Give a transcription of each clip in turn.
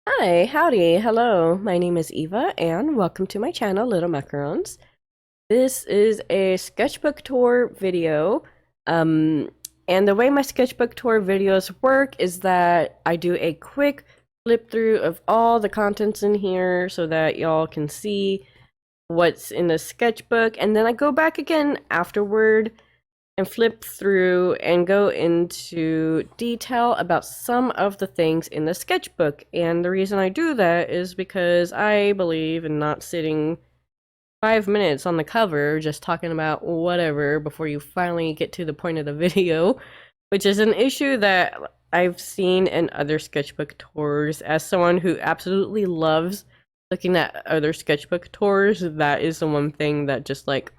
Hi, howdy, hello. My name is Eva, and welcome to my channel, LittleMacarons. This is a sketchbook tour video. Um, and the way my sketchbook tour videos work is that I do a quick flip through of all the contents in here so that y'all can see what's in the sketchbook, and then I go back again afterward and flip through and go into detail about some of the things in the sketchbook. And the reason I do that is because I believe in not sitting 5 minutes on the cover just talking about whatever before you finally get to the point of the video, which is an issue that I've seen in other sketchbook tours. As someone who absolutely loves looking at other sketchbook tours, that is the one thing that just like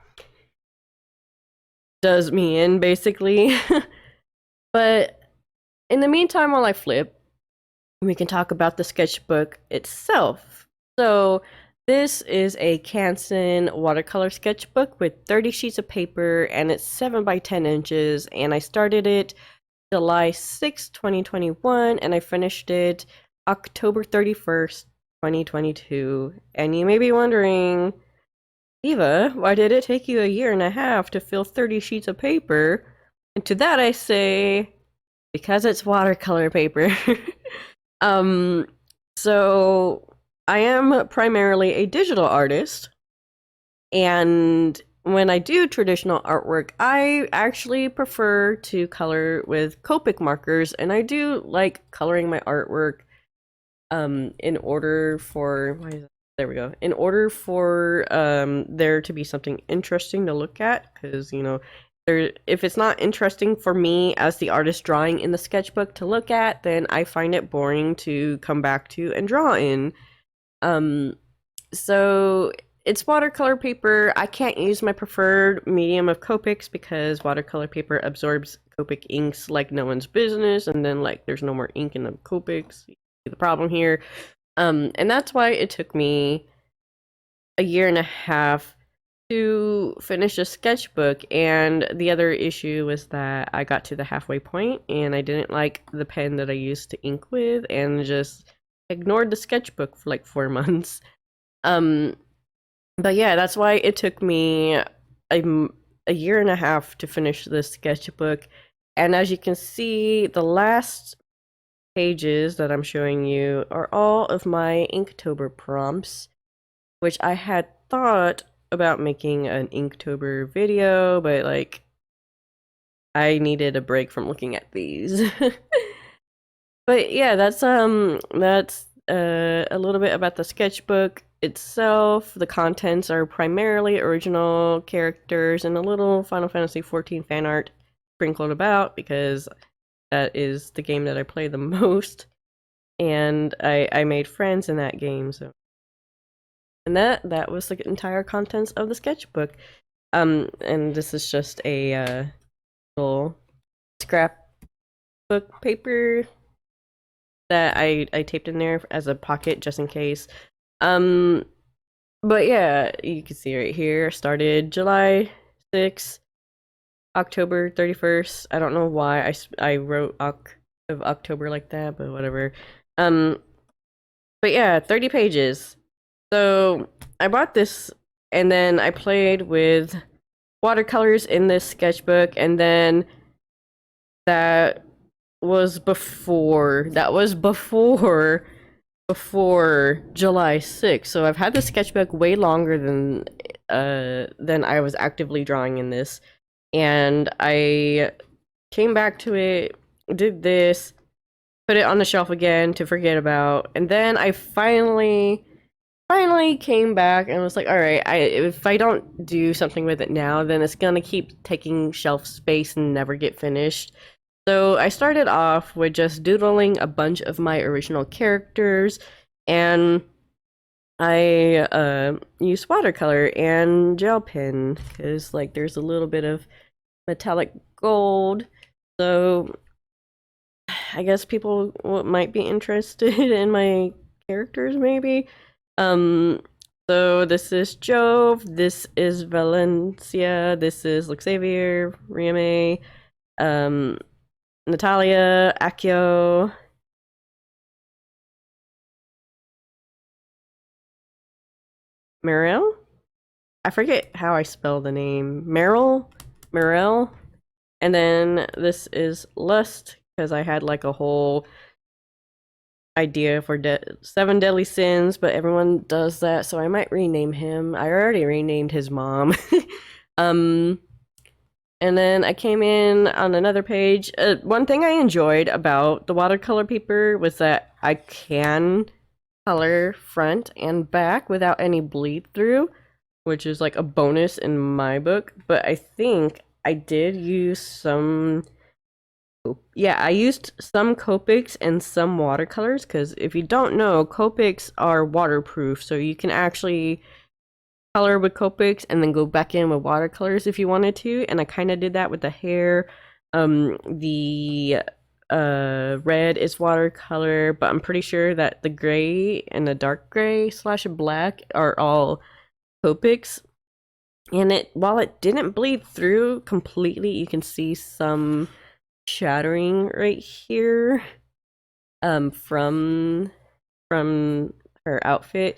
does me in, basically. But in the meantime, while I flip, we can talk about the sketchbook itself. So, this is a Canson watercolor sketchbook with 30 sheets of paper, and it's 7 by 10 inches. And I started it July 6th, 2021, and I finished it October 31st, 2022. And you may be wondering, Eva, why did it take you a year and a half to fill 30 sheets of paper? And to that I say, because it's watercolor paper. um, so I am primarily a digital artist, and when I do traditional artwork, I actually prefer to color with Copic markers, and I do like coloring my artwork in order for why is it? There we go. In order for there to be something interesting to look at, because there, if it's not interesting for me as the artist drawing in the sketchbook to look at, then I find it boring to come back to and draw in. Um, so it's watercolor paper. I can't use my preferred medium of Copics because watercolor paper absorbs Copic inks like no one's business, and then like there's no more ink in the Copics. See the problem here. And that's why it took me a year and a half to finish a sketchbook. And the other issue was that I got to the halfway point and I didn't like the pen that I used to ink with and just ignored the sketchbook for like 4 months. Um, but yeah, that's why it took me a year and a half to finish this sketchbook. And as you can see, the last pages that I'm showing you are all of my Inktober prompts, which I had thought about making an Inktober video, but like I needed a break from looking at these. But yeah, that's a little bit about the sketchbook itself. The contents are primarily original characters and a little Final Fantasy XIV fan art sprinkled about because that is the game that I play the most, and I made friends in that game. So, and that was the entire contents of the sketchbook. And this is just a little scrapbook paper that I taped in there as a pocket just in case. Um, but yeah, you can see right here. Started July 6th, October 31st. I don't know why I wrote of October like that, but whatever. Um, but yeah, 30 pages. So I bought this and then I played with watercolors in this sketchbook, and then that that was before July 6th. So I've had the sketchbook way longer than I was actively drawing in this. And I came back to it, did this, put it on the shelf again to forget about, and then I finally came back and was like, all right, if I don't do something with it now, then it's gonna keep taking shelf space and never get finished. So I started off with just doodling a bunch of my original characters, and I used watercolor and gel pen because like there's a little bit of metallic gold. So I guess people might be interested in my characters, maybe. Um, so this is Jove, this is Valencia, this is Luxavier, Riame, um, Natalia, Akio, Merrill. I forget how I spell the name. Merrill. And then this is Lust, because I had like a whole idea for 7 deadly sins, but everyone does that, so I might rename him. I already renamed his mom. um and then I came in on another page. One thing I enjoyed about the watercolor paper was that I can color front and back without any bleed through, which is like a bonus in my book. But I think I did use some. Yeah, I used some Copics and some watercolors, because if you don't know, Copics are waterproof, so you can actually color with Copics and then go back in with watercolors if you wanted to. And I kind of did that with the hair. The red is watercolor, but I'm pretty sure that the gray and the dark gray slash black are all Copics. And while it didn't bleed through completely, you can see some shattering right here from her outfit.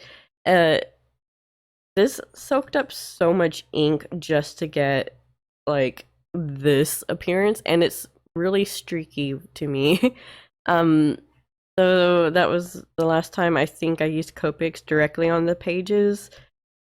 This soaked up so much ink just to get like this appearance, and it's really streaky to me. So that was the last time I think I used Copics directly on the pages.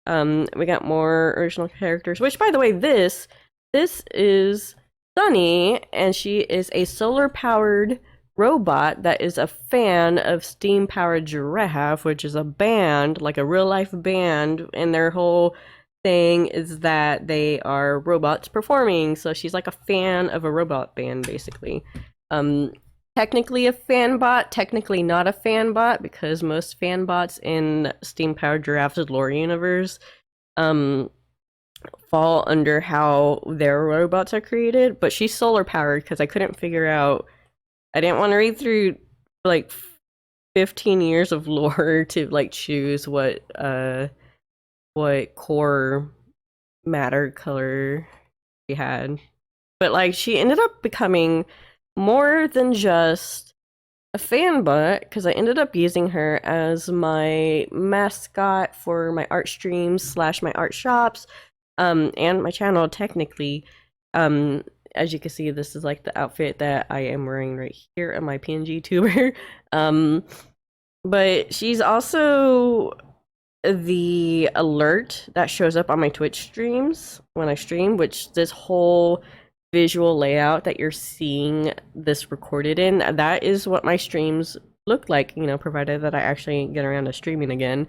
We got more original characters, which, by the way, this is Sunny, and she is a solar-powered robot that is a fan of Steam-Powered Giraffe, which is a band, like a real-life band, and their whole thing is that they are robots performing. So she's like a fan of a robot band, basically. Technically a fan bot, technically not a fan bot, because most fan bots in Steam-Powered Giraffe's lore universe fall under how their robots are created. But she's solar powered, because I couldn't figure out. I didn't want to read through like 15 years of lore to like choose what core matter color she had. But like she ended up becoming more than just a fan bot, because I ended up using her as my mascot for my art streams slash my art shops, and my channel technically. As you can see, this is like the outfit that I am wearing right here at my PNG tuber. But she's also the alert that shows up on my Twitch streams when I stream, which this whole visual layout that you're seeing this recorded in, that is what my streams look like, you know, provided that I actually get around to streaming again.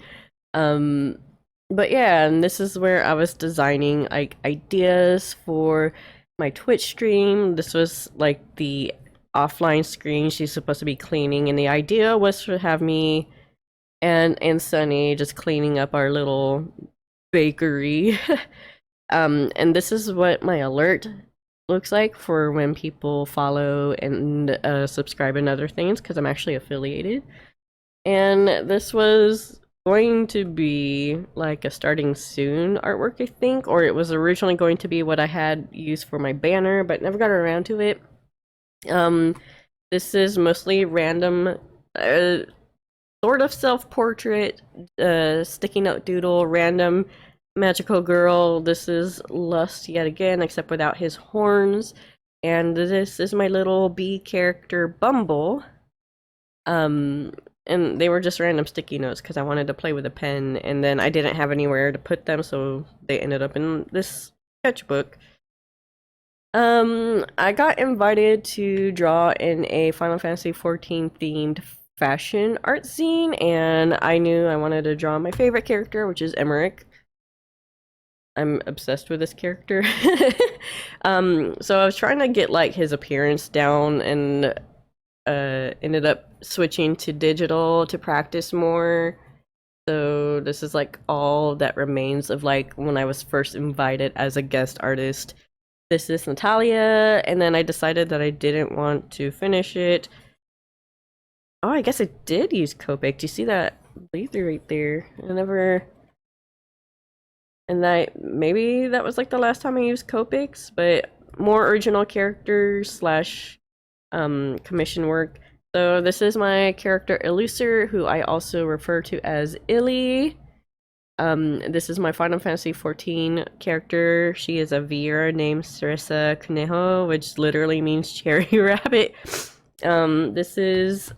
But yeah, and this is where I was designing like ideas for my Twitch stream. This was like the offline screen she's supposed to be cleaning, and the idea was to have me and Sunny just cleaning up our little bakery. And this is what my alert looks like for when people follow and subscribe and other things, because I'm actually affiliated. And this was going to be like a starting soon artwork, I think, or it was originally going to be what I had used for my banner, but never got around to it. This is mostly random, sort of self-portrait, sticky note doodle, random magical girl. This is Lust yet again, except without his horns. And this is my little bee character, Bumble. And they were just random sticky notes because I wanted to play with a pen, and then I didn't have anywhere to put them, so they ended up in this sketchbook. I got invited to draw in a Final Fantasy XIV themed fashion art zine, and I knew I wanted to draw my favorite character, which is Emmerich. I'm obsessed with this character. So I was trying to get like his appearance down, and ended up switching to digital to practice more. So this is like all that remains of like when I was first invited as a guest artist. This is Natalia, and then I decided that I didn't want to finish it. Oh, I guess I did use Copic. Do you see that bleed through right there? I never... And maybe that was like the last time I used Copics, but more original characters slash commission work. So this is my character Elucer, who I also refer to as Illy. This is my Final Fantasy XIV character. She is a Vera named Cereza Conejo, which literally means cherry rabbit. This is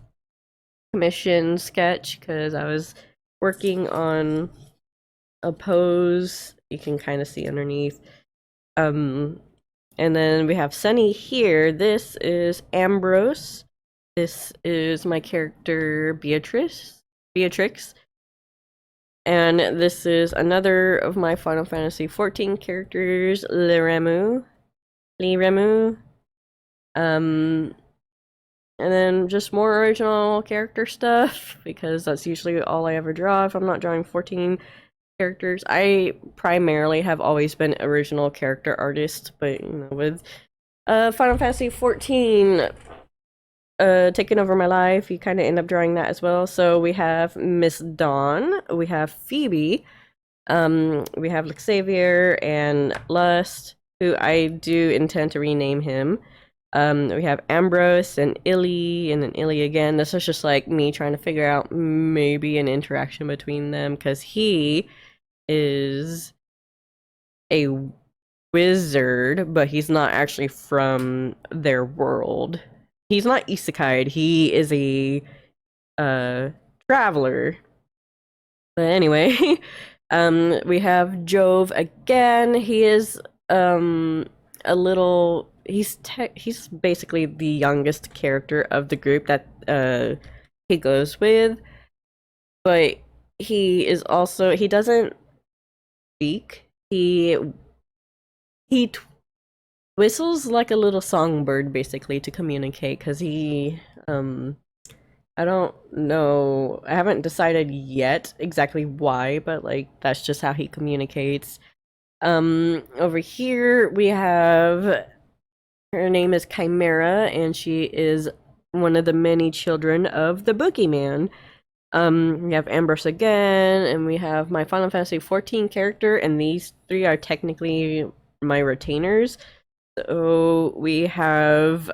commission sketch because I was working on a pose. You can kind of see underneath. And then we have Sunny here. This is Ambrose. This is my character Beatrix. And this is another of my Final Fantasy XIV characters, Liremu. And then just more original character stuff, because that's usually all I ever draw if I'm not drawing 14 characters. I primarily have always been original character artist, but with Final Fantasy XIV taking over my life, you kind of end up drawing that as well. So we have Miss Dawn, we have Phoebe, we have Xavier and Lust, who I do intend to rename him. We have Ambrose and Illy, and then Illy again. This is just like me trying to figure out maybe an interaction between them, because he is a wizard, but he's not actually from their world. He's not isekai. He is a traveler. But anyway, we have Jove again. He is a little. He's basically the youngest character of the group that he goes with, but he is also, he doesn't speak. He whistles like a little songbird, basically, to communicate, because he, I don't know, I haven't decided yet exactly why, but, like, that's just how he communicates. Over here, we have, her name is Chimera, and she is one of the many children of the Boogeyman. We have Ambrose again, and we have my Final Fantasy XIV character, and these three are technically my retainers. So we have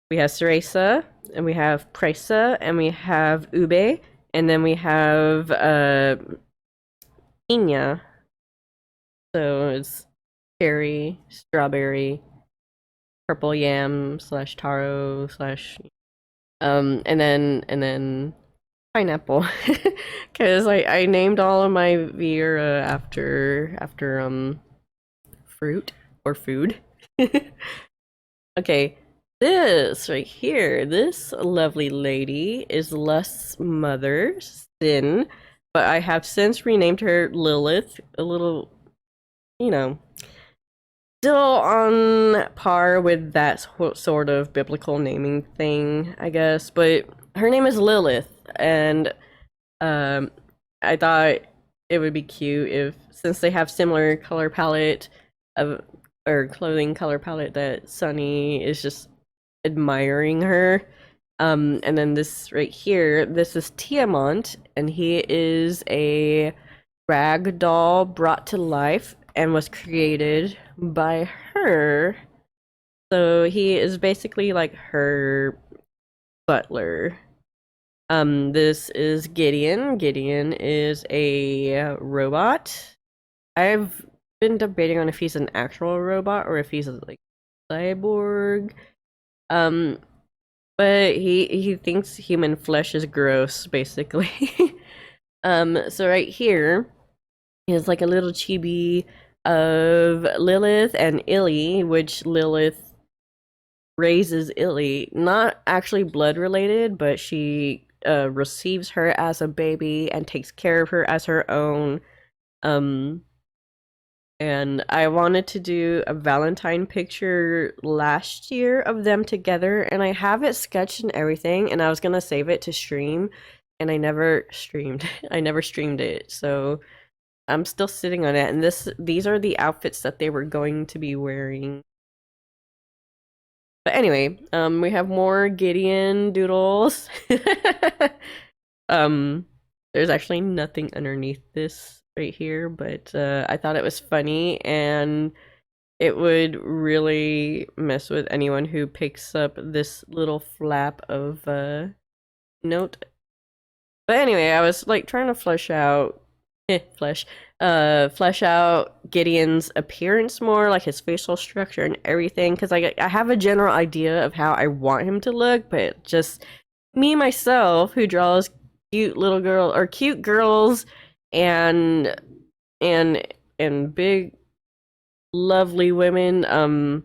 Cereza, and we have Presa, and we have Ube, and then we have Piña. So it's cherry, strawberry, purple yam / taro / and then pineapple, because I named all of my Vera after fruit or food. Okay, this right here, this lovely lady is Lust's mother, Sin, but I have since renamed her Lilith, a little, still on par with that sort of biblical naming thing, I guess, but her name is Lilith, and I thought it would be cute if, since they have similar color palette or clothing color palette, that Sunny is just admiring her. And then this right here, this is Tiamont, and he is a rag doll brought to life and was created by her. So he is basically like her butler. This is Gideon. Gideon is a robot. I've been debating on if he's an actual robot or if he's like cyborg. But he thinks human flesh is gross, basically. So right here is like a little chibi of Lilith and Illy, which Lilith raises Illy, not actually blood related, but she receives her as a baby and takes care of her as her own. And I wanted to do a Valentine picture last year of them together, and I have it sketched and everything, and I was gonna save it to stream, and I never streamed. I never streamed it, so I'm still sitting on it. And these are the outfits that they were going to be wearing. But anyway, we have more Gideon doodles. There's actually nothing underneath this right here, but I thought it was funny, and it would really mess with anyone who picks up this little flap of note. But anyway, I was like trying to flesh out flesh, flesh out Gideon's appearance more, like his facial structure and everything, because I have a general idea of how I want him to look, but just me myself, who draws cute little girl or cute girls and and and big lovely women, I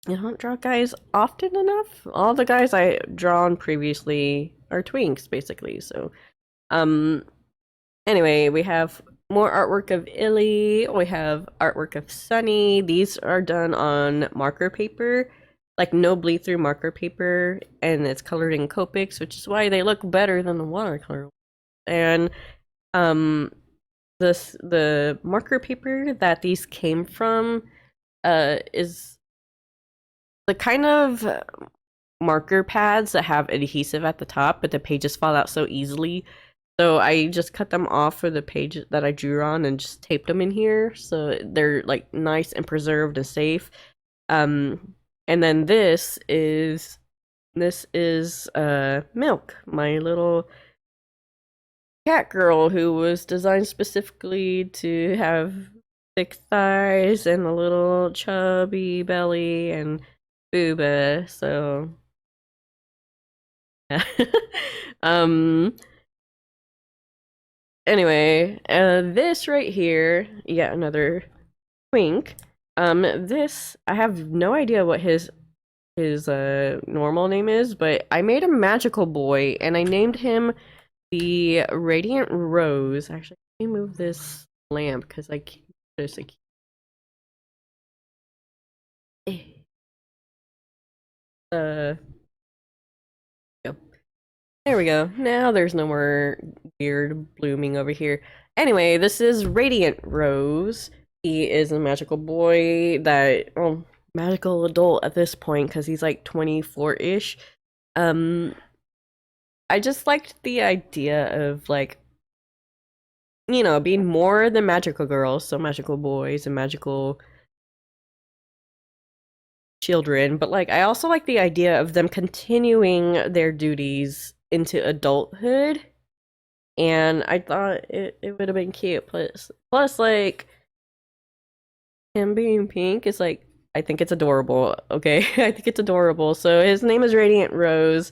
don't draw guys often enough. All the guys I drawn previously are twinks, basically. So, um, anyway, we have more artwork of Illy. We have artwork of Sunny. These are done on marker paper, like no bleed through marker paper, and it's colored in Copics, which is why they look better than the watercolor. And the marker paper that these came from is the kind of marker pads that have adhesive at the top, but the pages fall out so easily. So I just cut them off for the page that I drew on and just taped them in here, so they're like nice and preserved and safe. And then this is Milk, my little cat girl who was designed specifically to have thick thighs and a little chubby belly and booba. So anyway, this right here, yeah, another twink. This, I have no idea what his normal name is, but I made a magical boy and I named him the Radiant Rose. Actually, let me move this lamp because I can't just like. Yep. There we go. Now there's no more weird blooming over here. Anyway, this is Radiant Rose. He is a magical boy that, well, magical adult at this point because he's like 24-ish. I just liked the idea of like, you know, being more than magical girls, so magical boys and magical children, but like I also like the idea of them continuing their duties into adulthood, and I thought it would have been cute. Plus like him being pink is like, I think it's adorable. Okay, I think it's adorable. So his name is Radiant Rose.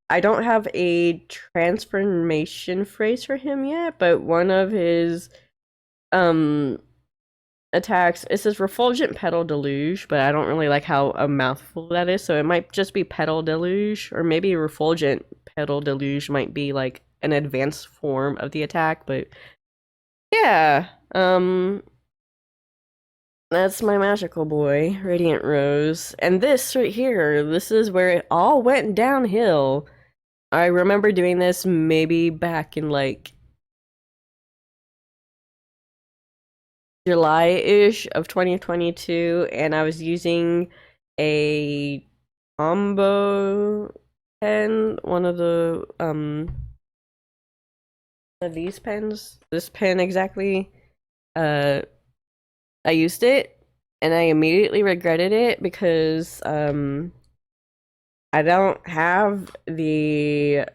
I don't have a transformation phrase for him yet, but one of his attacks, it says Refulgent Petal Deluge, but I don't really like how a mouthful that is, so it might just be Petal Deluge, or maybe Refulgent Petal Deluge might be like an advanced form of the attack, but yeah, that's my magical boy, Radiant Rose. And this right here, this is where it all went downhill. I remember doing this maybe back in like July-ish of 2022, and I was using a combo pen, one of the of these pens, this pen exactly. I used it and I immediately regretted it because I don't have the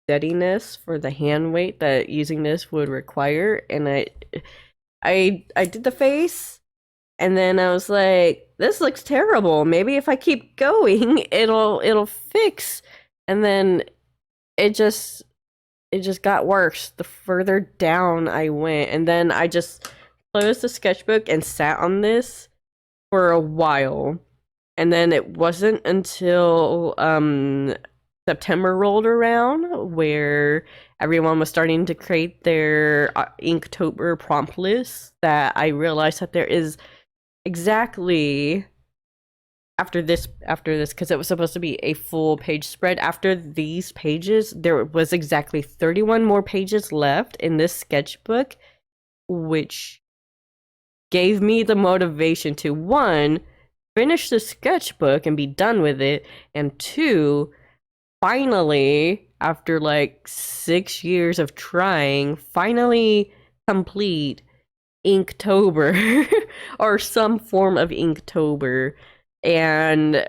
steadiness for the hand weight that using this would require, and I did the face, and then I was like, this looks terrible. Maybe if I keep going, it'll fix. And then it just got worse the further down I went. And then I just closed the sketchbook and sat on this for a while. And then it wasn't until September rolled around where everyone was starting to create their Inktober prompt lists that I realized that there is exactly after this because it was supposed to be a full page spread. After these pages, there was exactly 31 more pages left in this sketchbook, which gave me the motivation to, one, finish the sketchbook and be done with it, and two, finally, after like 6 years of trying, finally complete Inktober or some form of Inktober. And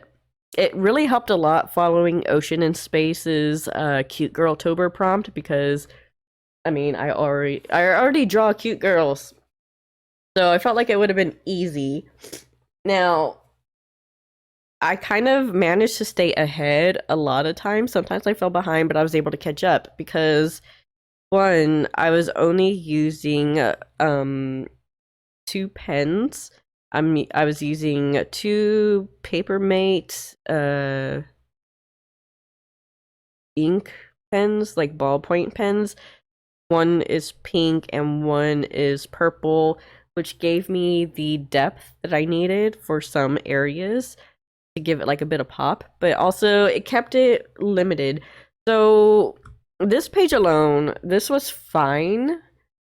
it really helped a lot following Ocean and Space's Cute Girl Tober prompt, because I mean, I already draw cute girls, so I felt like it would have been easy. Now, I kind of managed to stay ahead a lot of times. Sometimes I fell behind, but I was able to catch up because one, I was only using two pens. I was using two Papermate ink pens, like ballpoint pens. One is pink and one is purple, which gave me the depth that I needed for some areas to give it like a bit of pop, but also it kept it limited. So this page alone, this was fine.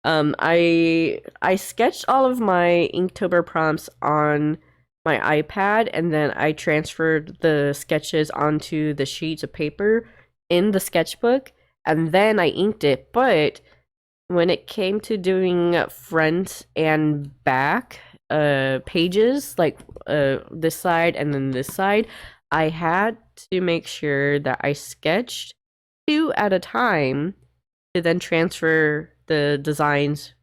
I sketched all of my Inktober prompts on my iPad, and then I transferred the sketches onto the sheets of paper in the sketchbook, and then I inked it. But when it came to doing front and back pages, like this side and then this side, I had to make sure that I sketched two at a time to then transfer the designs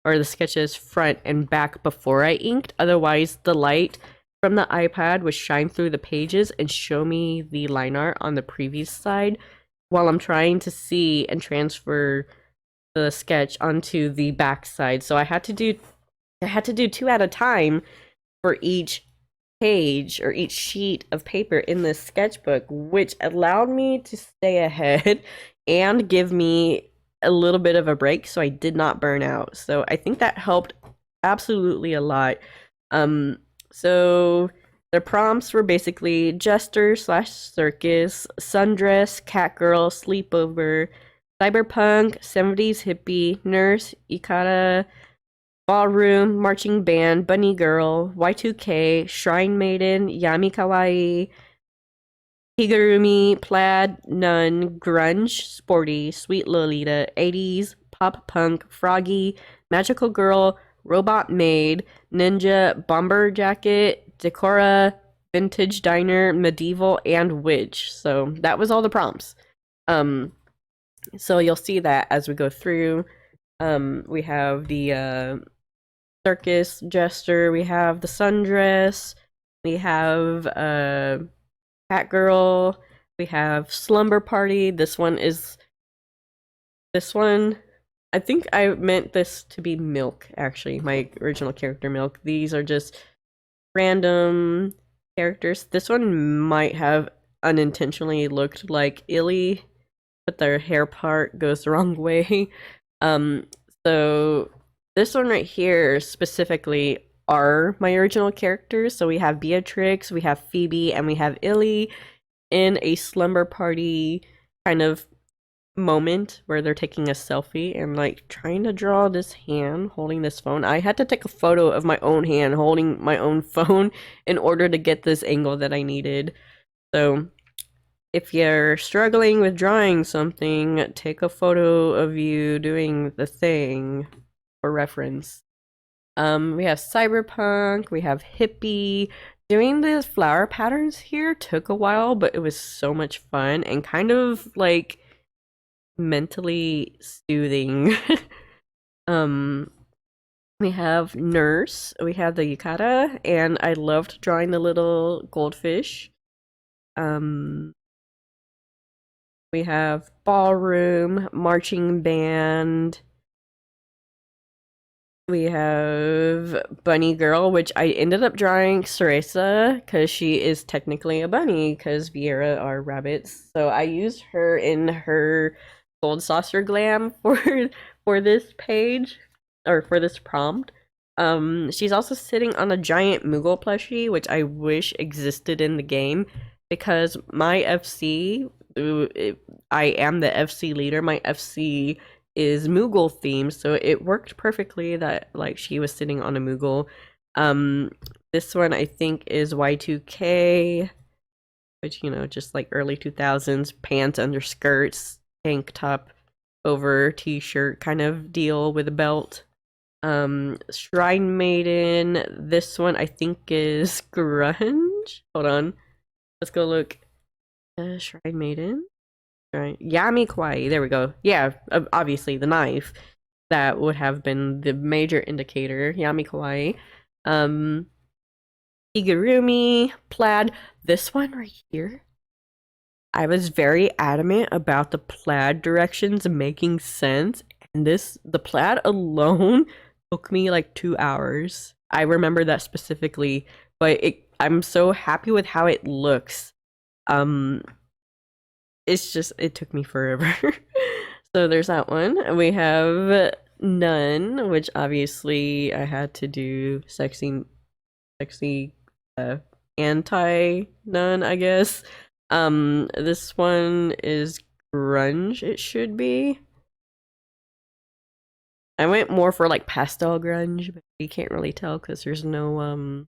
or the sketches front and back before I inked. Otherwise, the light from the iPad would shine through the pages and show me the line art on the previous side while I'm trying to see and transfer the sketch onto the back side. So I had to do two at a time for each page or each sheet of paper in this sketchbook, which allowed me to stay ahead and give me a little bit of a break so I did not burn out. So I think that helped absolutely a lot. So the prompts were basically jester slash circus, sundress, catgirl, sleepover, cyberpunk, 70s hippie, nurse, ikara, ballroom, marching band, bunny girl, Y2K, shrine maiden, yami kawaii, higurumi, plaid, nun, grunge, sporty, sweet lolita, 80s, pop punk, froggy, magical girl, robot maid, ninja, bomber jacket, decora, vintage diner, medieval, and witch. So that was all the prompts. So you'll see that as we go through. We have the circus jester, we have the sundress, we have Catgirl, we have slumber party. This one, I think I meant this to be Milk, actually, my original character Milk. These are just random characters. This one might have unintentionally looked like Illy, but their hair part goes the wrong way. So this one right here specifically are my original characters. So we have Beatrix, we have Phoebe, and we have Illy in a slumber party kind of moment where they're taking a selfie and like trying to draw this hand holding this phone. I had to take a photo of my own hand holding my own phone in order to get this angle that I needed. So if you're struggling with drawing something, take a photo of you doing the thing for reference. We have cyberpunk, we have hippie. Doing the flower patterns here took a while, but it was so much fun and kind of like mentally soothing. We have nurse, we have the yukata, and I loved drawing the little goldfish. We have ballroom, marching band. We have bunny girl, which I ended up drawing Cereza because she is technically a bunny because Vieira are rabbits. So I used her in her gold saucer glam for this page or for this prompt. She's also sitting on a giant Moogle plushie, which I wish existed in the game because my FC, I am the FC leader. My FC is Moogle themed, so it worked perfectly that like she was sitting on a Moogle. This one I think is Y2K, which just like early 2000s, pants under skirts, tank top over t-shirt kind of deal with a belt. Shrine Maiden, this one I think is grunge. Hold on, let's go look. Shrine Maiden. Right. Yami Kawaii. There we go. Yeah, obviously the knife. That would have been the major indicator. Yami Kawaii. Igurumi, plaid. This one right here. I was very adamant about the plaid directions making sense. And the plaid alone took me like 2 hours. I remember that specifically, but I'm so happy with how it looks. It's just, it took me forever. So there's that one. We have Nun, which obviously I had to do sexy anti-nun, I guess. This one is grunge, it should be. I went more for like pastel grunge, but you can't really tell because there's no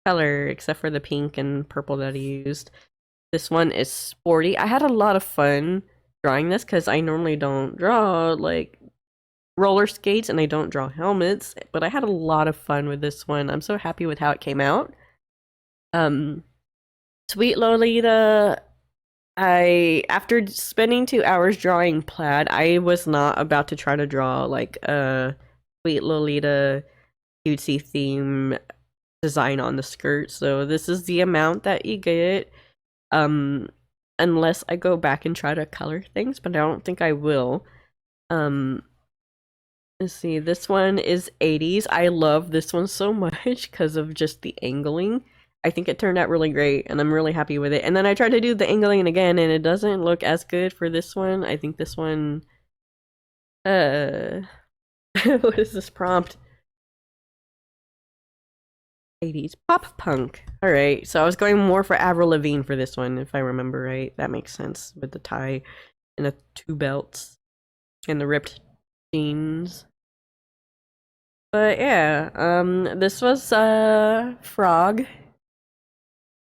color except for the pink and purple that I used. This one is sporty. I had a lot of fun drawing this because I normally don't draw like roller skates and I don't draw helmets, but I had a lot of fun with this one. I'm so happy with how it came out. Sweet Lolita, after spending 2 hours drawing plaid, I was not about to try to draw like a Sweet Lolita cutesy theme design on the skirt. So this is the amount that you get. Unless I go back and try to color things, but I don't think I will. Let's see, this one is 80s. I love this one so much because of just the angling. I think it turned out really great, and I'm really happy with it. And then I tried to do the angling again, and it doesn't look as good for this one. I think this one, what is this prompt? 80s pop punk. All right, so I was going more for Avril Lavigne for this one, if I remember right. That makes sense with the tie and the 2 belts and the ripped jeans. But yeah, this was Frog,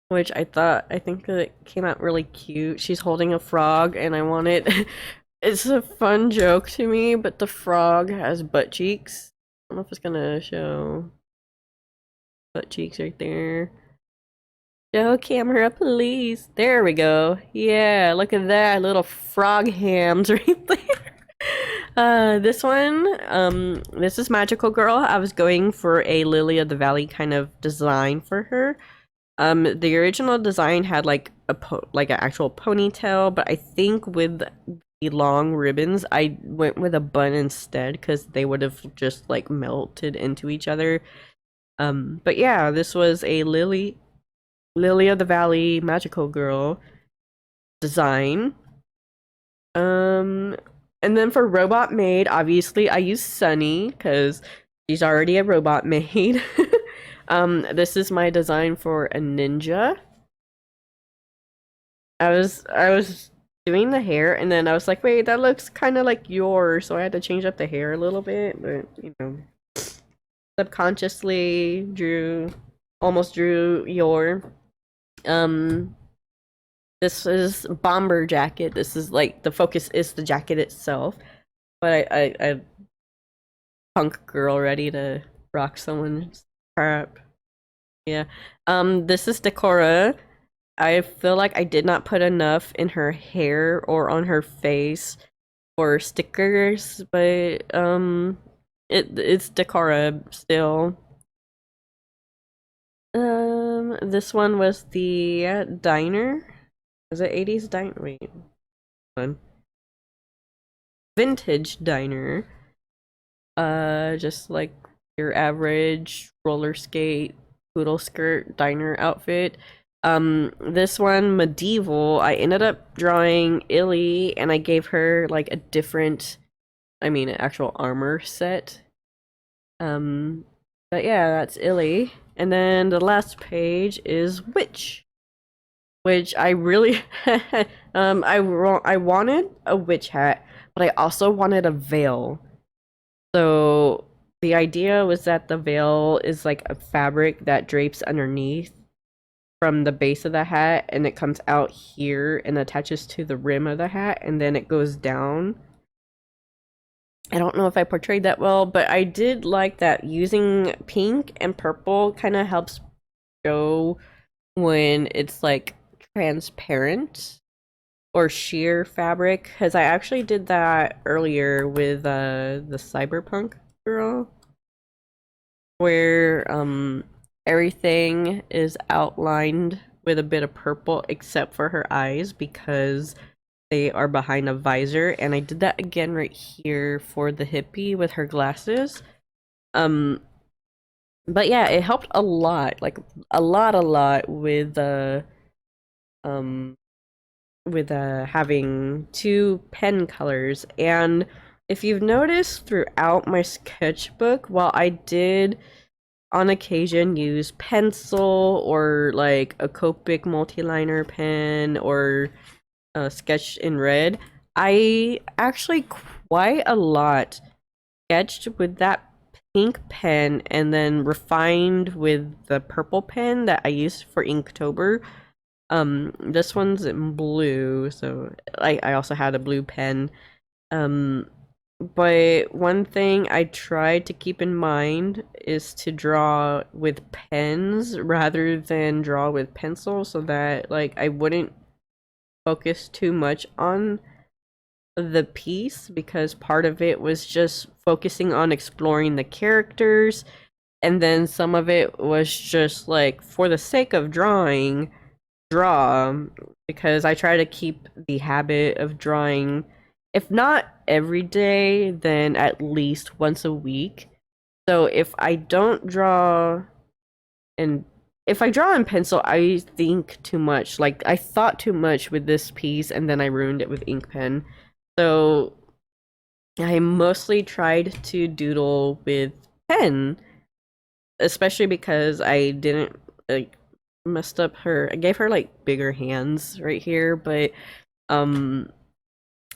which I think it came out really cute. She's holding a frog, and I wanted. It's a fun joke to me, but the frog has butt cheeks. I don't know if it's gonna show. Butt cheeks right there. Show camera, please. There we go. Yeah, look at that. Little frog hams right there. This one, this is Magical Girl. I was going for a Lily of the Valley kind of design for her. The original design had like an actual ponytail, but I think with the long ribbons, I went with a bun instead because they would have just like melted into each other. But yeah, this was a Lily of the Valley Magical Girl design. And then for Robot Maid, obviously I used Sunny because she's already a robot maid. This is my design for a ninja. I was doing the hair, and then I was like, wait, that looks kind of like yours, so I had to change up the hair a little bit, but you know. Subconsciously almost drew your. This is bomber jacket. This is like the focus is the jacket itself, but I punk girl ready to rock someone's crap. Yeah. This is Decora. I feel like I did not put enough in her hair or on her face for stickers, but it's Decora still. This one was the diner. Was it 80s diner? Wait. One. Vintage diner. Just like your average roller skate, poodle skirt diner outfit. This one, medieval. I ended up drawing Illy, and I gave her like a different, an actual armor set. But yeah, that's Illy. And then the last page is Witch, which I really, I wanted a witch hat, but I also wanted a veil. So the idea was that the veil is like a fabric that drapes underneath from the base of the hat, and it comes out here and attaches to the rim of the hat, and then it goes down. I don't know if I portrayed that well, but I did like that using pink and purple kind of helps show when it's like transparent or sheer fabric, because I actually did that earlier with the cyberpunk girl, where everything is outlined with a bit of purple except for her eyes because they are behind a visor. And I did that again right here for the hippie with her glasses. But yeah, it helped a lot, like a lot um with having two pen colors. And if you've noticed throughout my sketchbook, while I did on occasion use pencil or like a Copic multi-liner pen or a sketch in red, I actually quite a lot sketched with that pink pen and then refined with the purple pen that I used for Inktober. This one's in blue, so I also had a blue pen. But one thing I tried to keep in mind is to draw with pens rather than draw with pencil, so that like I wouldn't focus too much on the piece, because part of it was just focusing on exploring the characters, and then some of it was just like for the sake of drawing, draw, because I try to keep the habit of drawing, if not every day, then at least once a week. So if I don't draw, and if I draw in pencil, I think too much. Like, I thought too much with this piece, and then I ruined it with ink pen. So I mostly tried to doodle with pen, especially because I didn't like messed up her. I gave her like bigger hands right here, but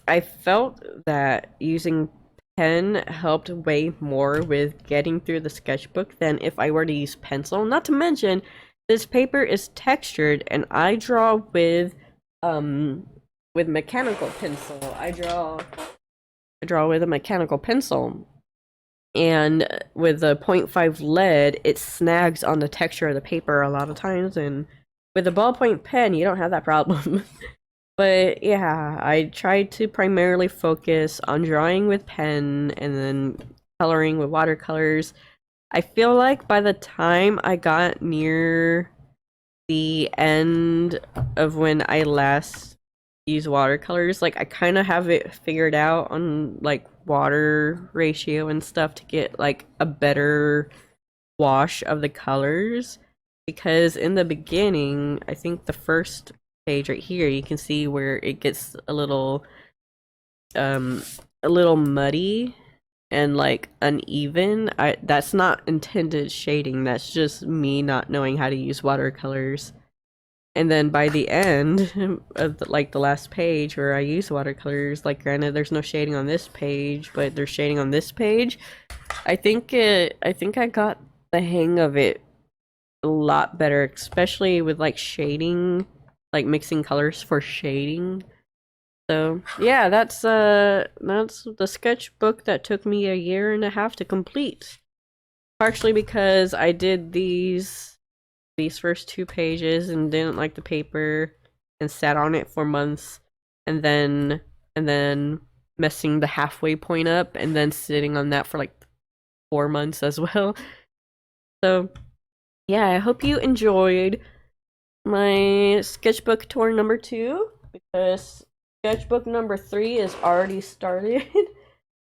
I felt that using pen helped way more with getting through the sketchbook than if I were to use pencil. Not to mention, this paper is textured, and I draw with mechanical pencil. I draw with a mechanical pencil. And with the 0.5 lead, it snags on the texture of the paper a lot of times, and with a ballpoint pen, you don't have that problem. But yeah, I tried to primarily focus on drawing with pen and then coloring with watercolors. I feel like by the time I got near the end of when I last used watercolors, like I kind of have it figured out on like water ratio and stuff to get like a better wash of the colors. Because in the beginning, I think the first page right here, you can see where it gets a little muddy and like uneven. That's not intended shading, that's just me not knowing how to use watercolors. And then by the end of the last page where I use watercolors, like granted there's no shading on this page, but there's shading on this page. I think I got the hang of it a lot better, especially with like shading, like mixing colors for shading. So yeah, that's the sketchbook that took me a year and a half to complete. Partially because I did these first two pages and didn't like the paper and sat on it for months, and then messing the halfway point up and then sitting on that for like 4 months as well. So yeah, I hope you enjoyed my sketchbook tour number 2, because sketchbook number 3 is already started.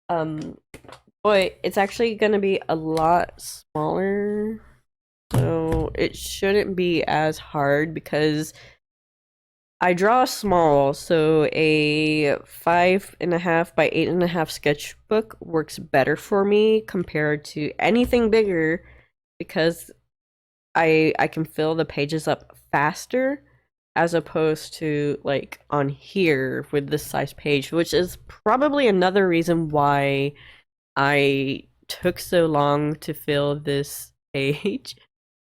But it's actually gonna be a lot smaller, so it shouldn't be as hard because I draw small, so a 5.5 by 8.5 sketchbook works better for me compared to anything bigger, because I can fill the pages up faster, as opposed to like on here with this size page, which is probably another reason why I took so long to fill this page.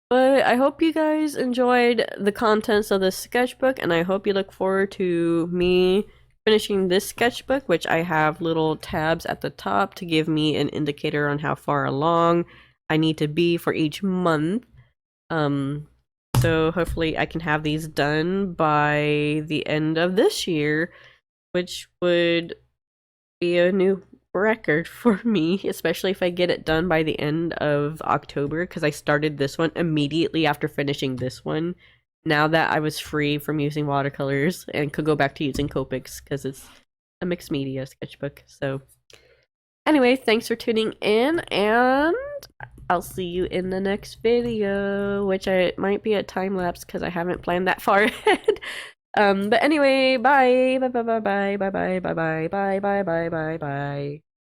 But I hope you guys enjoyed the contents of this sketchbook, and I hope you look forward to me finishing this sketchbook, which I have little tabs at the top to give me an indicator on how far along I need to be for each month. So hopefully I can have these done by the end of this year, which would be a new record for me, especially if I get it done by the end of October, because I started this one immediately after finishing this one. Now that I was free from using watercolors and could go back to using Copics because it's a mixed media sketchbook. So anyway, thanks for tuning in, and I'll see you in the next video, which I might be a time lapse because I haven't planned that far ahead. But anyway, bye bye bye bye bye bye bye bye bye bye bye bye bye bye.